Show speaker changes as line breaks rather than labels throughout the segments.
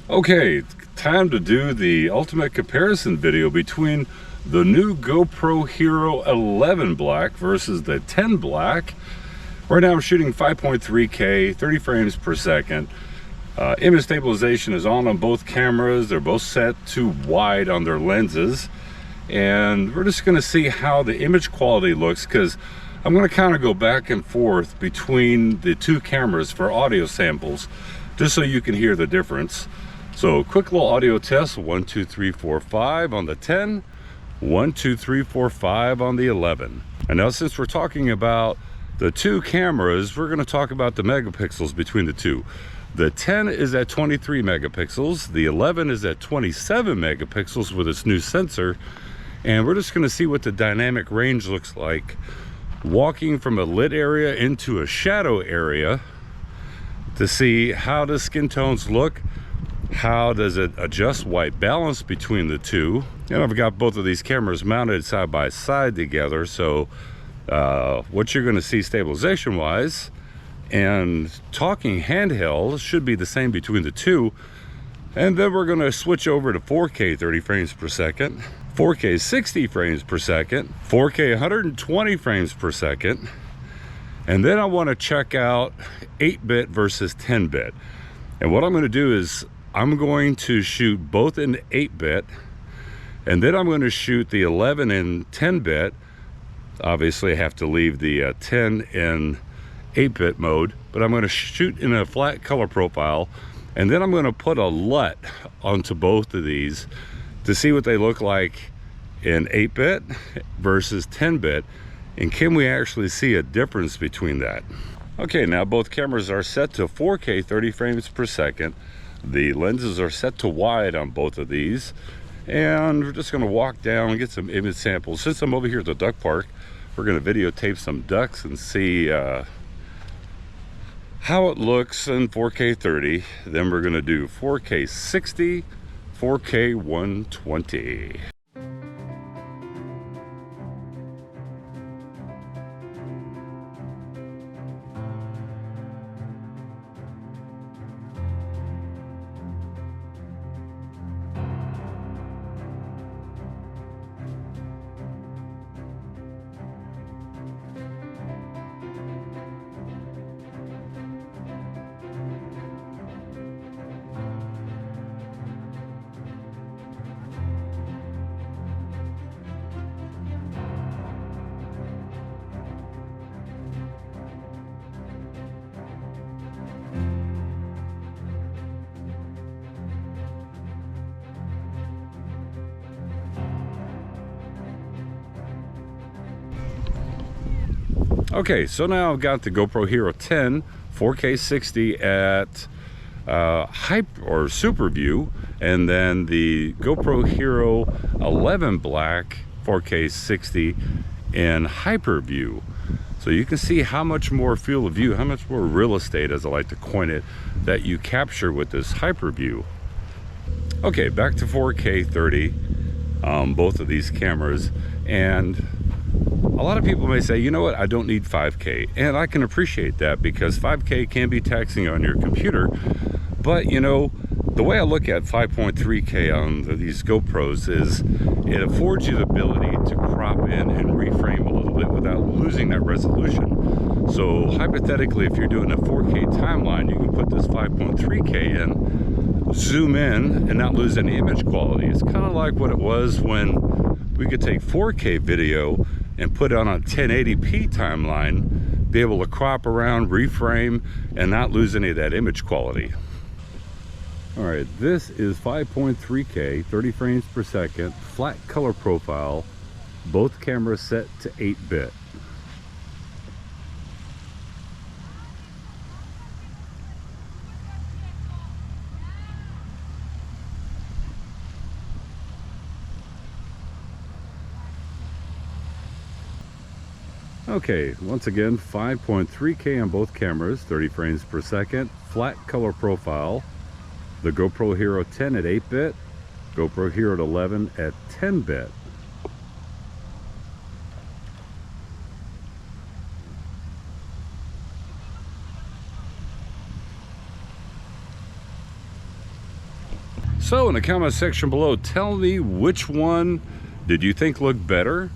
Okay, time to do the ultimate comparison video between the new GoPro Hero 11 Black versus the 10 Black. Right now I'm shooting 5.3K, 30 frames per second. Image stabilization is on both cameras. They're both set to wide on their lenses. And we're just gonna see how the image quality looks, because I'm gonna kind of go back and forth between the two cameras for audio samples, just so you can hear the difference. So quick little audio test, 1, 2, 3, 4, 5 on the 10, 1, 2, 3, 4, 5 on the 11. And now since we're talking about the two cameras, we're gonna talk about the megapixels between the two. The 10 is at 23 megapixels, the 11 is at 27 megapixels with its new sensor. And we're just gonna see what the dynamic range looks like walking from a lit area into a shadow area to see how the skin tones look. How does it adjust white balance between the two? And I've got both of these cameras mounted side by side together, so what you're going to see stabilization wise and talking handheld should be the same between the two. And then we're going to switch over to 4K 30 frames per second, 4K 60 frames per second, 4K 120 frames per second, and then I want to check out 8-bit versus 10-bit. And what I'm going to do is I'm going to shoot both in 8-bit, and then I'm going to shoot the 11 in 10-bit. Obviously I have to leave the 10 in 8-bit mode, but I'm going to shoot in a flat color profile, and then I'm going to put a LUT onto both of these to see what they look like in 8-bit versus 10-bit, and can we actually see a difference between that. Okay, now both cameras are set to 4K 30 frames per second. The lenses are set to wide on both of these, and we're just going to walk down and get some image samples. Since I'm over here at the duck park, we're going to videotape some ducks and see how it looks in 4K 30. Then we're going to do 4K 60, 4K 120. Okay, so now I've got the GoPro Hero 10 4K 60 at hyper or super view, and then the GoPro Hero 11 Black 4K 60 in hyper view. So you can see how much more field of view, how much more real estate, as I like to coin it, that you capture with this hyper view. Okay, back to 4K 30 both of these cameras. And a lot of people may say, you know what, I don't need 5K, and I can appreciate that, because 5K can be taxing on your computer. But you know, the way I look at 5.3K on these GoPros is it affords you the ability to crop in and reframe a little bit without losing that resolution. So hypothetically, if you're doing a 4K timeline, you can put this 5.3K in, zoom in, and not lose any image quality. It's kind of like what it was when we could take 4K video and put it on a 1080p timeline, be able to crop around, reframe, and not lose any of that image quality. All right, this is 5.3K, 30 frames per second, flat color profile, both cameras set to 8-bit. Okay, once again, 5.3K on both cameras, 30 frames per second, flat color profile. The GoPro Hero 10 at 8-bit, GoPro Hero 11 at 10-bit. So in the comment section below, tell me which one did you think looked better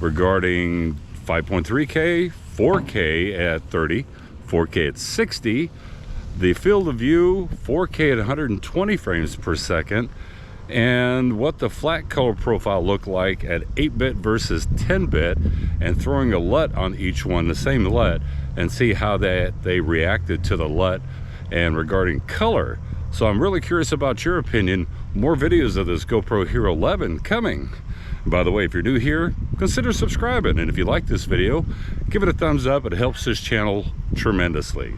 regarding 5.3K, 4K at 30, 4K at 60, the field of view, 4K at 120 frames per second, and what the flat color profile looked like at 8-bit versus 10-bit, and throwing a LUT on each one, the same LUT, and see how they reacted to the LUT and regarding color. So I'm really curious about your opinion. More videos of this GoPro Hero 11 coming. And by the way, if you're new here, consider subscribing, and if you like this video, give it a thumbs up. It helps this channel tremendously.